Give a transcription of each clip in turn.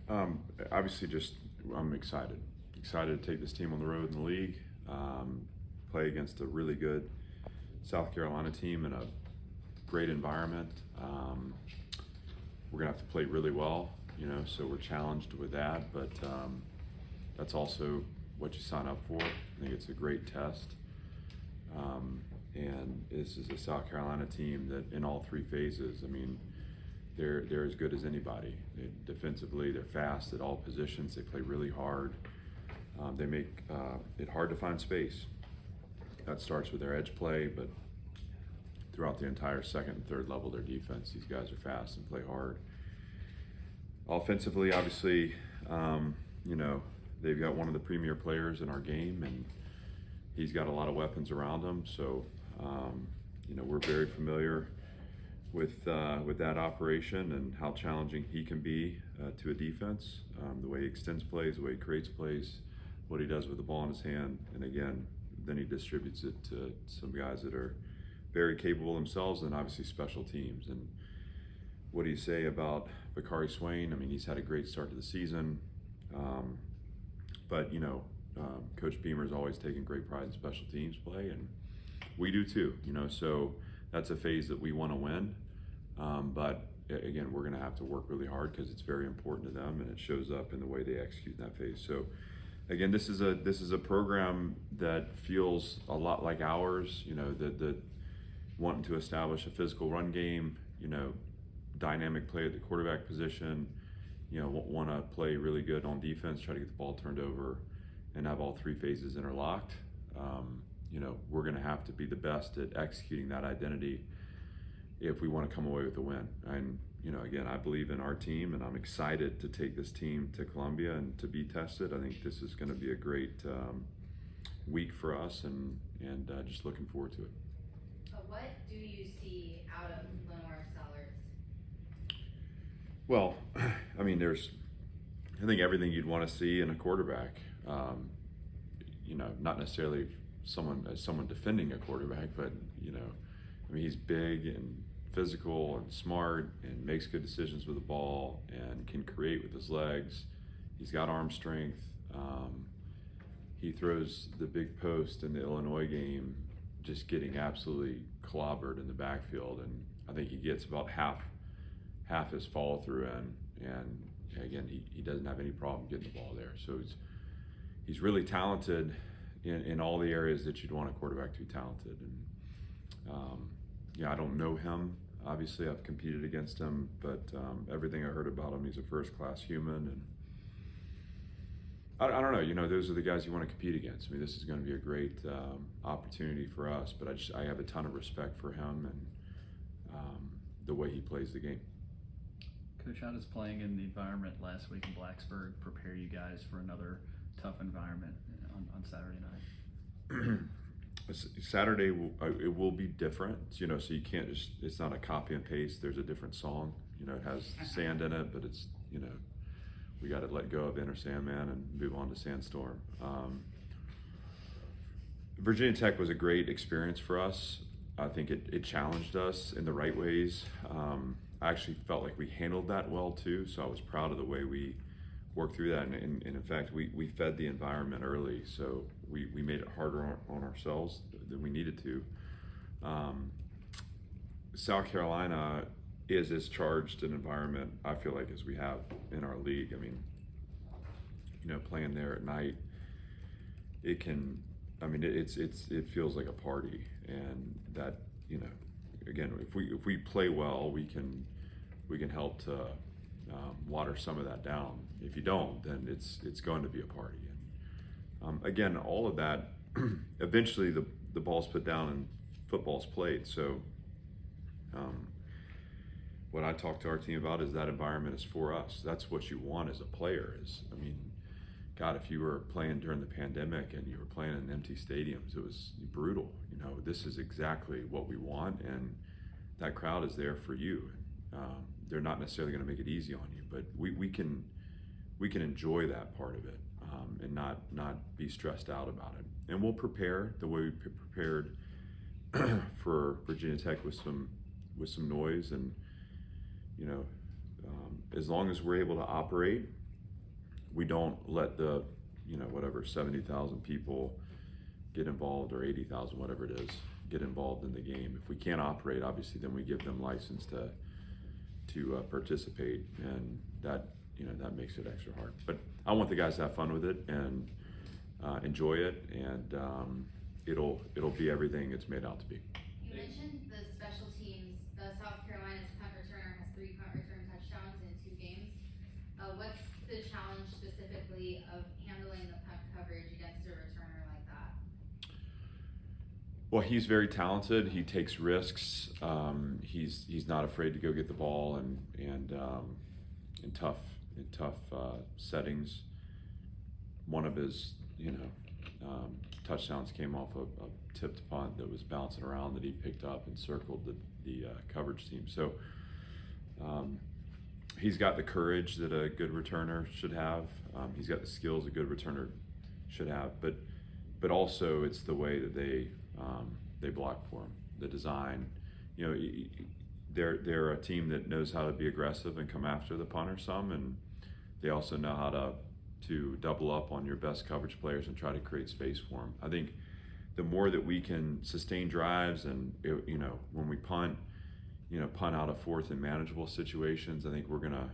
Obviously, I'm excited. Excited to take this team on the road in the league, play against a really good South Carolina team in a great environment. We're gonna have to play really well, so we're challenged with that, but that's also what you sign up for. I think it's a great test. And this is a South Carolina team that in all three phases, they're as good as anybody. Defensively, they're fast at all positions. They play really hard. They make it hard to find space. That starts with their edge play, but throughout the entire second and third level, their defense, these guys are fast and play hard. Offensively, obviously, they've got one of the premier players in our game, and he's got a lot of weapons around him. So, we're very familiar with that operation and how challenging he can be to a defense. The way he extends plays, the way he creates plays, what he does with the ball in his hand, and again, then he distributes it to some guys that are very capable themselves, and obviously special teams. And what do you say about Bakari Swain? He's had a great start to the season, but Coach Beamer's always taken great pride in special teams play, and we do too. So that's a phase that we want to win. But again, we're going to have to work really hard because it's very important to them, and it shows up in the way they execute in that phase. So again, this is a program that feels a lot like ours. That wanting to establish a physical run game, dynamic play at the quarterback position, want to play really good on defense, try to get the ball turned over, and have all three phases interlocked. We're going to have to be the best at executing that identity if we want to come away with a win. And again, I believe in our team, and I'm excited to take this team to Columbia and to be tested. I think this is going to be a great week for us, and just looking forward to it. What do you see out of Lenore Sellards? Well, I think everything you'd want to see in a quarterback. Not necessarily someone defending a quarterback, but he's big and physical and smart and makes good decisions with the ball and can create with his legs. He's got arm strength. He throws the big post in the Illinois game, just getting absolutely clobbered in the backfield, and I think he gets about half his follow through in, and again, he doesn't have any problem getting the ball there. So he's really talented in all the areas that you'd want a quarterback to be talented. And I don't know him. Obviously, I've competed against him, but everything I heard about him, he's a first-class human. And I don't know. Those are the guys you want to compete against. This is going to be a great opportunity for us. But I have a ton of respect for him and the way he plays the game. Coach, how does playing in the environment last week in Blacksburg prepare you guys for another tough environment on Saturday night? Saturday, it will be different, so you can't it's not a copy and paste. There's a different song, it has sand in it, but it's, we got to let go of Inner Sandman and move on to Sandstorm. Virginia Tech was a great experience for us. I think it challenged us in the right ways. I actually felt like we handled that well too, so I was proud of the way we worked through that, and in fact, we fed the environment early, so we made it harder on ourselves than we needed to. South Carolina is as charged an environment, I feel like, as we have in our league. Playing there at night, it can, it feels like a party, and that, again, if we play well, we can help to water some of that down. If you don't, then it's going to be a party. And again, all of that, eventually the ball's put down and football's played. So what I talk to our team about is that environment is for us. That's what you want as a player. God, if you were playing during the pandemic and you were playing in empty stadiums, it was brutal. This is exactly what we want, and that crowd is there for you. They're not necessarily going to make it easy on you, but we can enjoy that part of it, and not be stressed out about it. And we'll prepare the way we prepared for Virginia Tech with some noise, and as long as we're able to operate we don't let the, whatever, 70,000 people get involved, or 80,000, whatever it is, get involved in the game. If we can't operate, obviously, then we give them license to participate, and that makes it extra hard. But I want the guys to have fun with it and enjoy it, and it'll be everything it's made out to be. You mentioned the special teams. The South Carolina's punt returner has 3 punt return touchdowns in 2 games. What's the challenge specifically of handling the punt coverage against a returner like that? Well, he's very talented. He takes risks. He's not afraid to go get the ball and in tough settings. One of his touchdowns came off a tipped punt that was bouncing around that he picked up and circled the coverage team. So he's got the courage that a good returner should have. He's got the skills a good returner should have, but also it's the way that they block for him, the design. They're a team that knows how to be aggressive and come after the punter some, and they also know how to double up on your best coverage players and try to create space for them. I think the more that we can sustain drives and when we punt out of 4th and manageable situations, I think we're gonna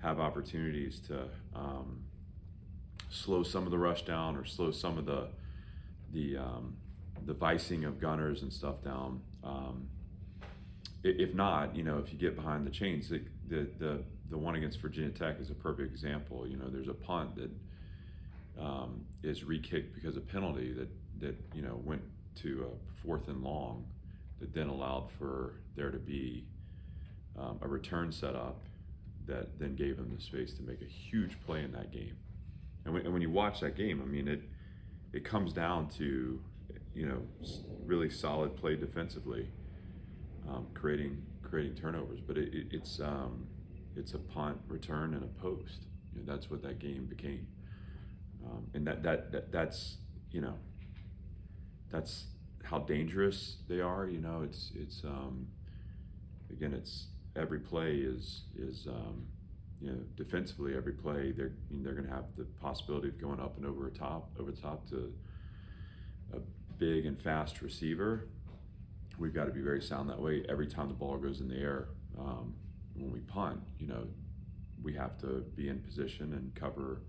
have opportunities to slow some of the rush down, or slow some of the vicing of gunners and stuff down. If not, if you get behind the chains, the one against Virginia Tech is a perfect example. There's a punt that is re-kicked because of penalty that went to a 4th and long, that then allowed for there to be a return setup that then gave them the space to make a huge play in that game. And when you watch that game, I mean, it comes down to really solid play defensively, creating turnovers. But it's a punt, return, and a post. That's what that game became, and that's that's how dangerous they are. It's again, it's every play is defensively, every play they're going to have the possibility of going up and over the top to a big and fast receiver. We've got to be very sound that way. Every time the ball goes in the air, when we punt, we have to be in position and cover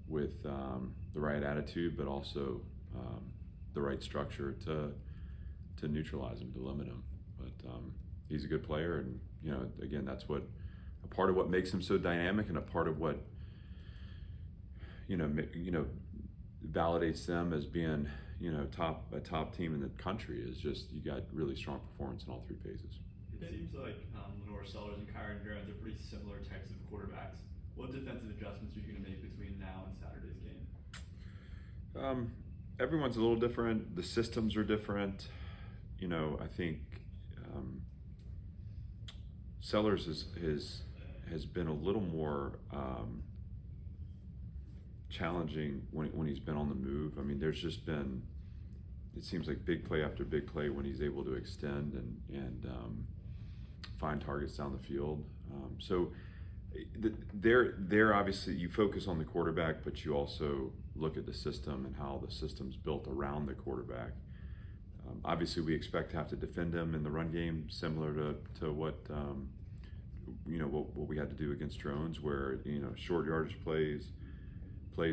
with the right attitude, but also the right structure to neutralize him, to limit him. But he's a good player, and again, that's a part of what makes him so dynamic, and a part of what validates them as being a top team in the country, is just you got really strong performance in all 3 phases. It seems like Lenore Sellers and Kyron Jones are pretty similar types of quarterbacks. What defensive adjustments are you going to make between now and Saturday's game? Everyone's a little different. The systems are different. I think Sellers has been a little more challenging when he's been on the move. I mean, there's just been, it seems like big play after big play when he's able to extend and find targets down the field. So they're obviously, you focus on the quarterback, but you also look at the system and how the system's built around the quarterback. Obviously, we expect to have to defend him in the run game, similar to what what we had to do against drones, where short yardage plays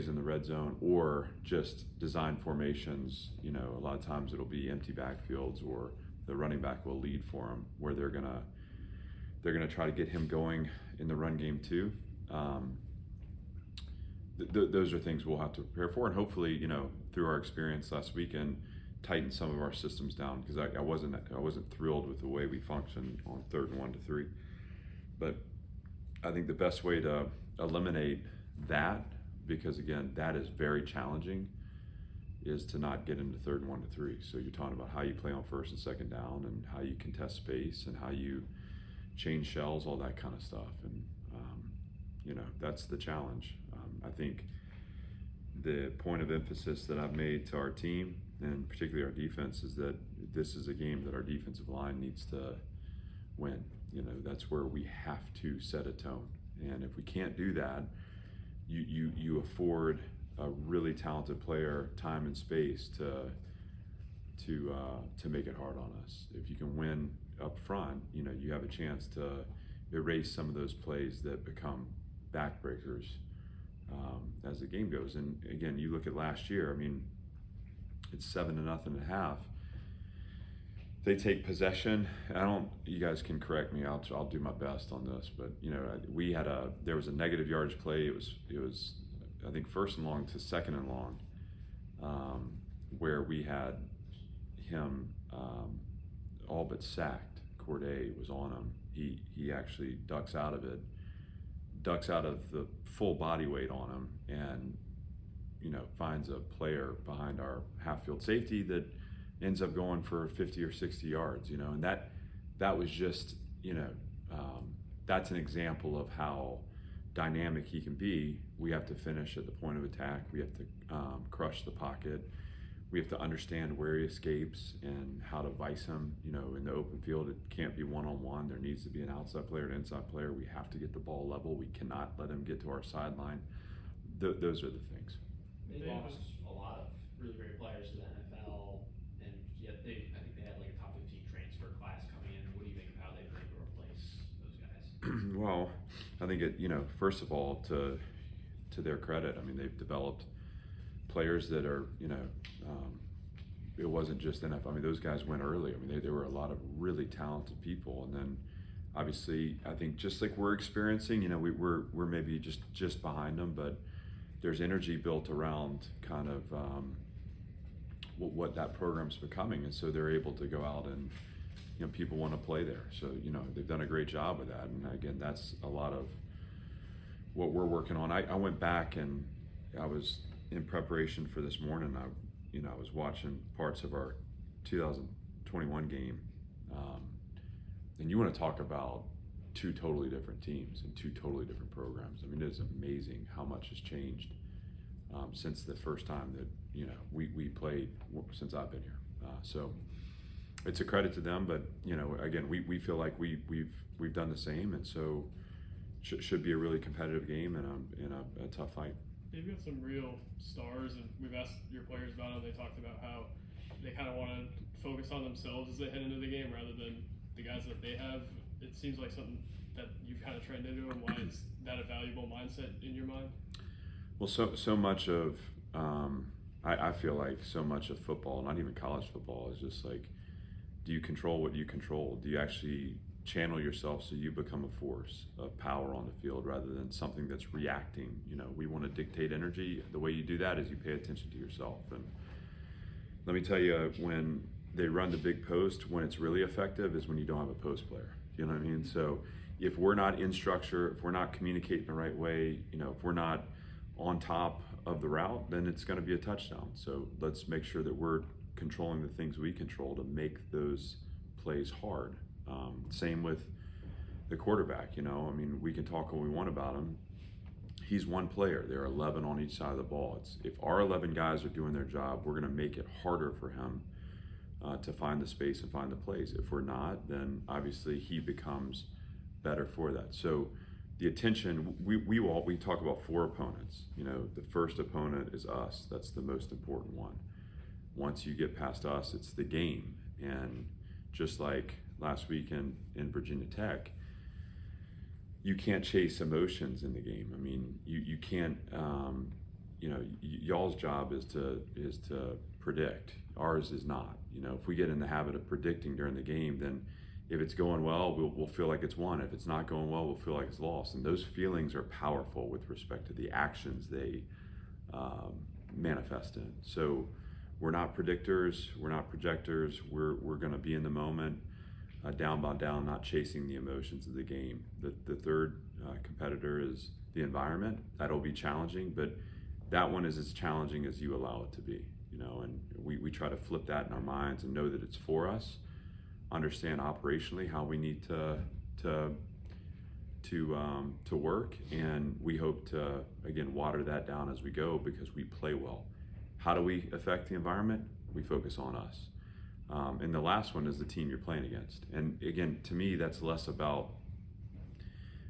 in the red zone, or just design formations. A lot of times it'll be empty backfields, or the running back will lead for him, where they're gonna try to get him going in the run game too. Those are things we'll have to prepare for, and hopefully, through our experience last weekend, tighten some of our systems down, because I wasn't thrilled with the way we functioned on 3rd and 1 to 3. But I think the best way to eliminate that, because again, that is very challenging, is to not get into 3rd and 1 to 3. So you're talking about how you play on 1st and 2nd down, and how you contest space, and how you change shells, all that kind of stuff. And that's the challenge. I think the point of emphasis that I've made to our team, and particularly our defense, is that this is a game that our defensive line needs to win. That's where we have to set a tone. And if we can't do that, you afford a really talented player time and space to make it hard on us. If you can win up front, you have a chance to erase some of those plays that become backbreakers as the game goes. And again, you look at last year. I mean, it's 7-0 at half. They take possession. You guys can correct me. I'll do my best on this, but there was a negative yardage play. It was I think 1st and long to 2nd and long, where we had him all but sacked. Corday was on him. He actually ducks out of the full body weight on him, and finds a player behind our half-field safety that ends up going for 50 or 60 yards. And that was just that's an example of how dynamic he can be. We have to finish at the point of attack. We have to crush the pocket. We have to understand where he escapes and how to vice him. In the open field, it can't be one-on-one. There needs to be an outside player, an inside player. We have to get the ball level. We cannot let him get to our sideline. Those are the things. They lost a lot of really great players to the NFL, and yet I think they had like a top 15 transfer class coming in. What do you think of how they've been able to replace those guys? Well, I think first of all, to their credit, I mean, they've developed players that are, it wasn't just NFL. I mean, those guys went early. I mean, there were a lot of really talented people, and then obviously, I think just like we're experiencing, we're maybe just behind them, but there's energy built around kind of what that program's becoming, and so they're able to go out and people want to play there. So they've done a great job with that, and again, that's a lot of what we're working on. I went back and I was in preparation for this morning. I was watching parts of our 2021 game, and you want to talk about two totally different teams and two totally different programs. I mean, it is amazing how much has changed since the first time that we played since I've been here. So it's a credit to them, but again, we feel like we've done the same, and so should be a really competitive game and a tough fight. They've got some real stars, and we've asked your players about it. They talked about how they kind of want to focus on themselves as they head into the game rather than the guys that they have. It seems like something that you've kind of trained into, and why is that a valuable mindset in your mind? Well, so much of I feel like so much of football, not even college football, is just like, do you control what you control? Do you actually channel yourself so you become a force of power on the field rather than something that's reacting? We want to dictate energy. The way you do that is you pay attention to yourself. And let me tell you, when they run the big post, when it's really effective is when you don't have a post player. You know what I mean? So if we're not in structure, if we're not communicating the right way, if we're not on top of the route, then it's going to be a touchdown. So let's make sure that we're controlling the things we control to make those plays hard. Same with the quarterback. I mean, we can talk what we want about him. He's one player. There are 11 on each side of the ball. If our 11 guys are doing their job, we're going to make it harder for him to find the space and find the plays. If we're not, then obviously he becomes better for that. So the attention, we talk about 4 opponents. The first opponent is us. That's the most important one. Once you get past us, it's the game. And just like last week in Virginia Tech, you can't chase emotions in the game. I mean, you can't. Y'all's job is to predict. Ours is not. If we get in the habit of predicting during the game, then if it's going well, we'll feel like it's won. If it's not going well, we'll feel like it's lost. And those feelings are powerful with respect to the actions they manifest in. So we're not predictors. We're not projectors. We're going to be in the moment. Down by down, not chasing the emotions of the game. The third competitor is the environment. That'll be challenging, but that one is as challenging as you allow it to be. And we try to flip that in our minds and know that it's for us. Understand operationally how we need to work, and we hope to again water that down as we go because we play well. How do we affect the environment? We focus on us. And the last one is the team you're playing against. And again, to me, that's less about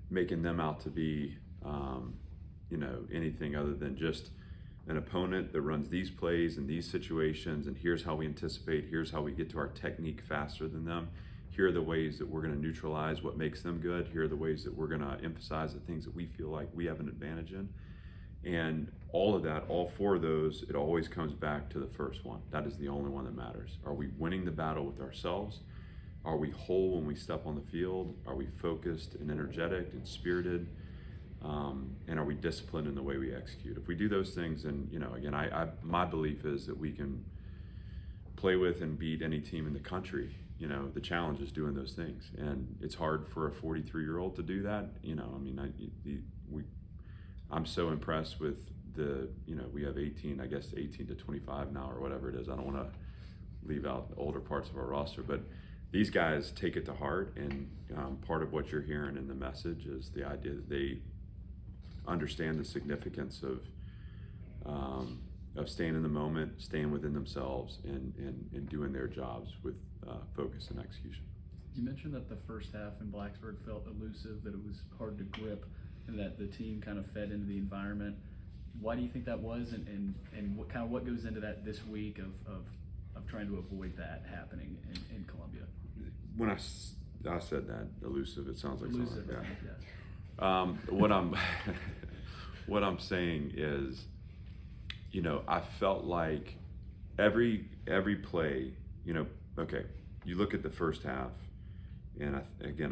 making them out to be anything other than just an opponent that runs these plays in these situations, and here's how we anticipate, here's how we get to our technique faster than them. Here are the ways that we're going to neutralize what makes them good. Here are the ways that we're going to emphasize the things that we feel like we have an advantage in. And all of that, all four of those, it always comes back to the first one. That is the only one that matters. Are we winning the battle with ourselves? Are we whole when we step on the field? Are we focused and energetic and spirited? And are we disciplined in the way we execute? If we do those things, and again, my belief is that we can play with and beat any team in the country. The challenge is doing those things, and it's hard for a 43-year-old to do that. I'm so impressed with we have 18 to 25 now or whatever it is. I don't want to leave out the older parts of our roster, but these guys take it to heart, and part of what you're hearing in the message is the idea that they understand the significance of staying in the moment, staying within themselves, and doing their jobs with focus and execution. You mentioned that the first half in Blacksburg felt elusive, that it was hard to grip, and that the team kind of fed into the environment. Why do you think that was, and what goes into that this week of trying to avoid that happening in Columbia? When I said that, elusive, it sounds like Elusive, something. yeah. What I'm saying is, I felt like every play, okay, you look at the first half, and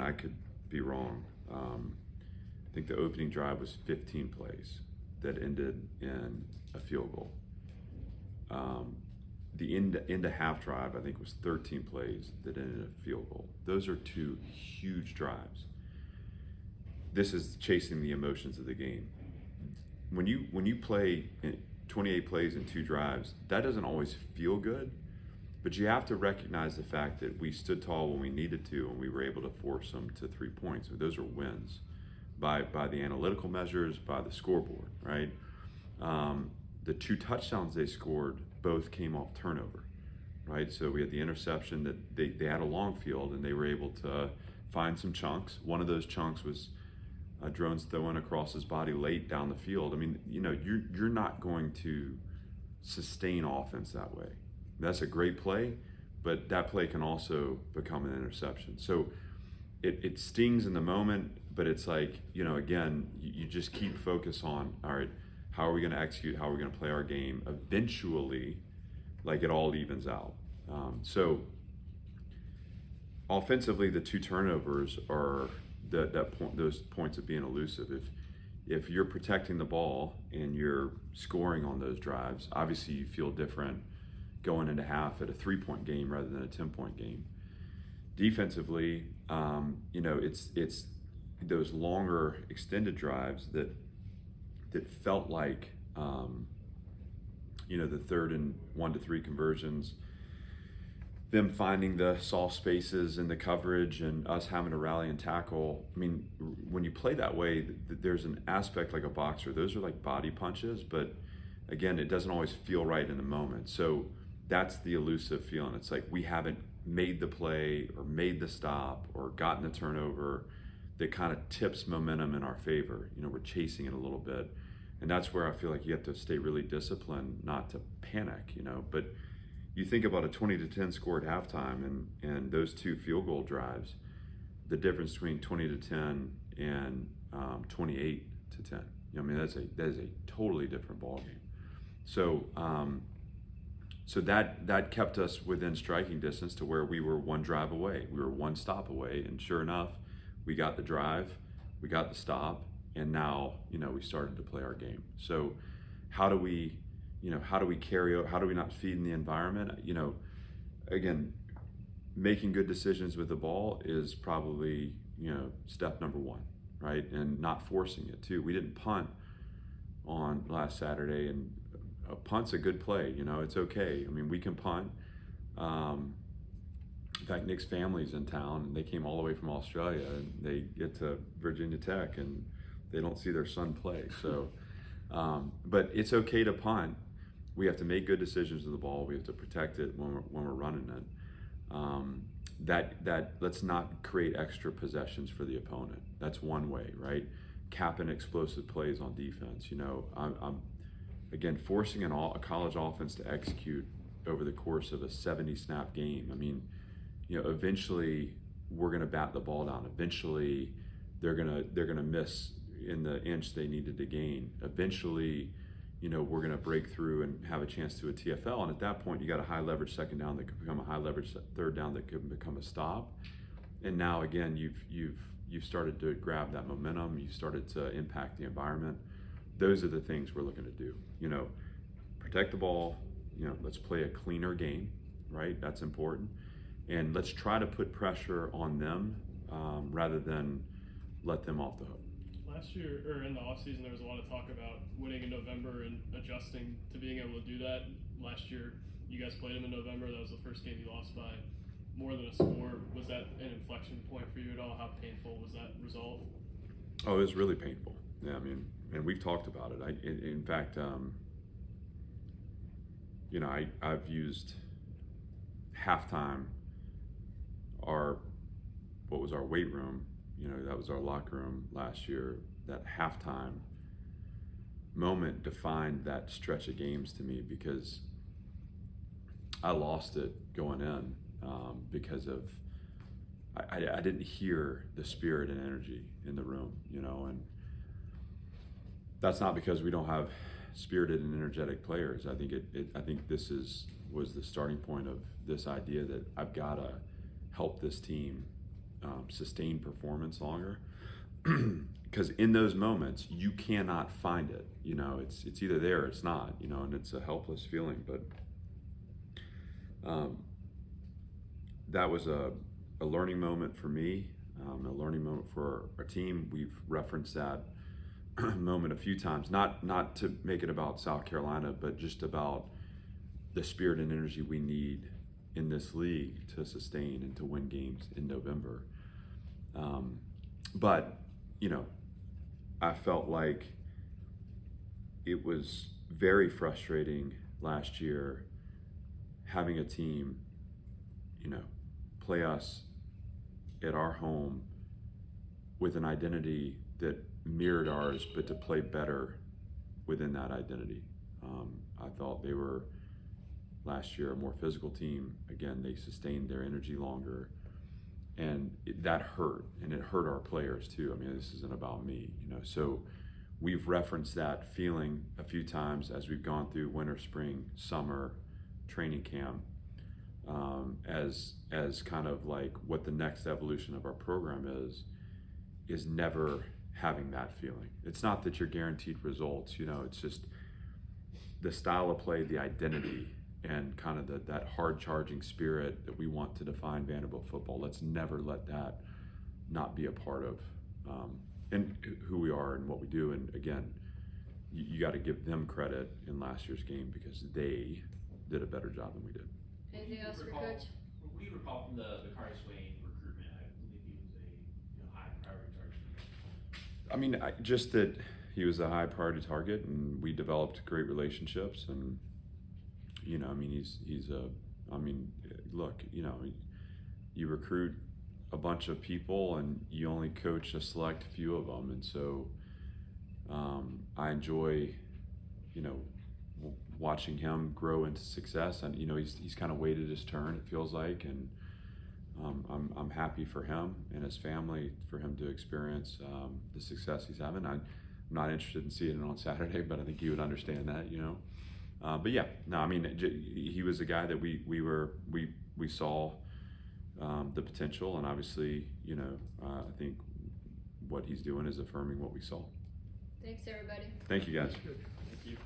I could be wrong. I think the opening drive was 15 plays that ended in a field goal. The end of half drive, I think, was 13 plays that ended in a field goal. Those are two huge drives. This is chasing the emotions of the game. When you play 28 plays and 2 drives, that doesn't always feel good, but you have to recognize the fact that we stood tall when we needed to, and we were able to force them to 3 points. So those are wins by the analytical measures, by the scoreboard, right? The 2 touchdowns they scored both came off turnover, right? So we had the interception that they had a long field, and they were able to find some chunks. One of those chunks was drones throwing across his body late down the field. I mean, you're not going to sustain offense that way. That's a great play, but that play can also become an interception. So it stings in the moment, but it's like, again, you just keep focus on, all right, how are we going to execute? How are we going to play our game? Eventually, it all evens out. So offensively, the 2 turnovers are those points of being elusive. If you're protecting the ball and you're scoring on those drives, obviously you feel different going into half at a 3-point game rather than a 10-point game. Defensively, it's those longer extended drives that felt like the 3rd and 1 to 3 conversions, them finding the soft spaces in the coverage and us having to rally and tackle. I mean, when you play that way, there's an aspect like a boxer. Those are like body punches, but again, it doesn't always feel right in the moment. So that's the elusive feeling. It's like we haven't made the play or made the stop or gotten the turnover that kind of tips momentum in our favor. We're chasing it a little bit. And that's where I feel like you have to stay really disciplined not to panic, but you think about a 20-10 score at halftime and those 2 field goal drives, the difference between 20-10 and 28-10. That is a totally different ballgame. So so that kept us within striking distance to where we were 1 drive away. We were 1 stop away, and sure enough, we got the drive, we got the stop, and now we started to play our game. So how do we carry out? How do we not feed in the environment? Again, making good decisions with the ball is probably, step number 1, right? And not forcing it too. We didn't punt on last Saturday, and a punt's a good play. It's okay. I mean, we can punt. In fact, Nick's family's in town, and they came all the way from Australia, and they get to Virginia Tech, and they don't see their son play. So, but it's okay to punt. We have to make good decisions with the ball. We have to protect it when we're running it. Let's not create extra possessions for the opponent. That's one way, right? capping explosive plays on defense. You know, I'm again forcing a college offense to execute over the course of a 70-snap game. I mean, you know, eventually we're going to bat the ball down. Eventually they're gonna miss in the inch they needed to gain. Eventually, you know, we're going to break through and have a chance to a TFL. And at that point, you got a high leverage second down that could become a high leverage third down that could become a stop. And now again, you've started to grab that momentum. You've started to impact the environment. Those are the things we're looking to do. You know, protect the ball. You know, let's play a cleaner game, right? That's important. And let's try to put pressure on them rather than let them off the hook. Last year, or in the offseason, there was a lot of talk about winning in November and adjusting to being able to do that. Last year, you guys played them in November. That was the first game you lost by more than a score. Was that an inflection point for you at all? How painful was that result? Oh, it was really painful. Yeah, I mean, and we've talked about it. In fact, you know, I've used halftime what was our weight room. You know, that was our locker room last year. That halftime moment defined that stretch of games to me because I lost it going in because of I didn't hear the spirit and energy in the room, you know, and that's not because we don't have spirited and energetic players. I think I think this was the starting point of this idea that I've got to help this team sustain performance longer, because in those moments you cannot find it. You know, it's either there or it's not. You know, and it's a helpless feeling. But that was a learning moment for me, a learning moment for our team. We've referenced that moment a few times, not to make it about South Carolina, but just about the spirit and energy we need in this league to sustain and to win games in November. But, you know, I felt like it was very frustrating last year having a team, you know, play us at our home with an identity that mirrored ours, but to play better within that identity. I thought they were last year a more physical team. Again, they sustained their energy longer, and that hurt, and it hurt our players too. I mean, this isn't about me, you know. So we've referenced that feeling a few times as we've gone through winter, spring, summer, training camp, as kind of like what the next evolution of our program is never having that feeling. It's not that you're guaranteed results, you know, it's just the style of play, the identity, and kind of that hard charging spirit that we want to define Vanderbilt football. Let's never let that not be a part of and who we are and what we do. And again, you got to give them credit in last year's game because they did a better job than we did. Anything else for Coach? What do you recall from the Kari Swain recruitment? I believe he was a high priority target. I mean, just that he was a high priority target, and we developed great relationships. And you know, I mean, he's a. I mean, look, you know, you recruit a bunch of people, and you only coach a select few of them, and so I enjoy, you know, watching him grow into success. And you know, he's kind of waited his turn, it feels like, and I'm happy for him and his family, for him to experience the success he's having. I'm not interested in seeing it on Saturday, but I think he would understand that, you know. But yeah, no, I mean, he was a guy that we saw the potential, and obviously, you know, I think what he's doing is affirming what we saw. Thanks, everybody. Thank you, guys. Thank you.